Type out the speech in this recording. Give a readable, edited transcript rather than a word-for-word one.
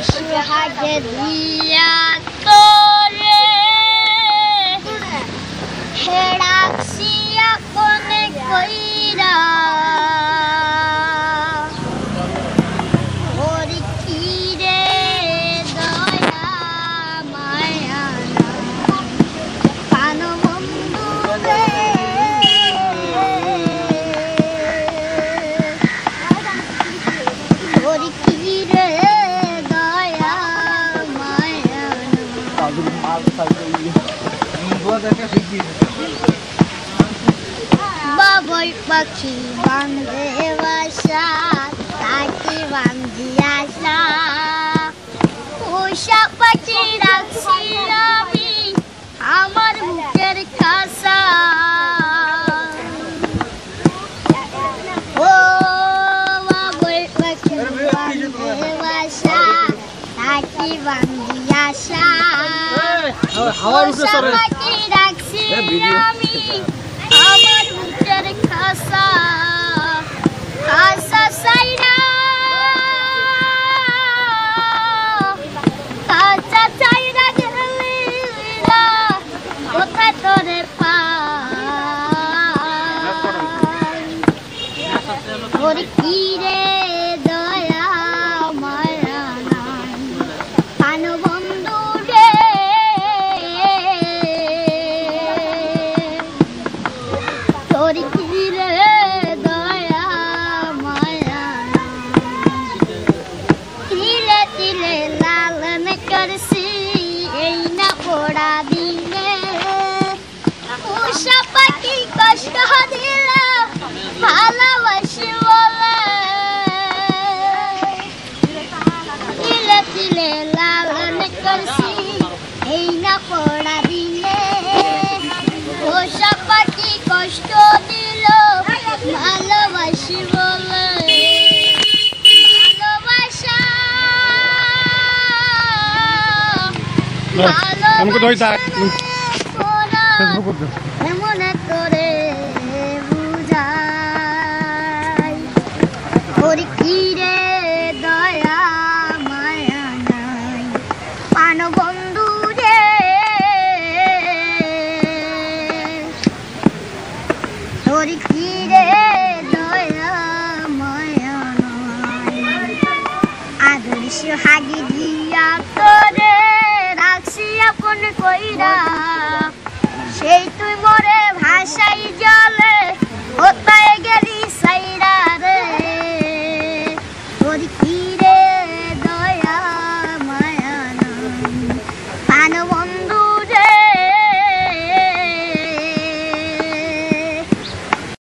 সুহাগে দিয়া তোরে হেড়াছিয়া কোনে কইরা ওরে কি রে দয়া মায়া প্রাণ বন্ধু রে ওরে কি রে দয়া মায়া বাবুই পাখি বান্ধে বাসা তাকে বান্ধি আসা পোষা পাখি রাখছি আমি আমার বুকের খাসা ও বাবুই পাখি বান্ধে বাসা তাকে বান্ধি আসা পোষা পাখি রাখছি আমি আমার বুকের খাসা খাসা সাইরা খাসা সাইরা গেলি না কোথায় তোরে পাই ওরে কি রে দয়া মায়া নাই প্রাণ বন্ধু রে তোরে কি রে দয়া মায়া তিলে তিলে লালন করছি এই না পোড়া দিনে পোষা পাখি কষ্ট দিলে ভালোবাসি বলে তিলে তিলে লালন করছি এই না পোড়া দিনে পোষা পাখি কষ্ট দিল ভালোবাসি বলে ভালোবাসা মনে করে বুঝাই ওরে কি রে দয়া মায়া নাই প্রাণ বন্ধু রে ওরে কি রে দয়া মায়া নাই আদর সুহাগে দিয়া তোরে রাখছি আপন কইরা সেই তুই মোরে ভাষাই জলে কোথায় গেলি সাইরা রে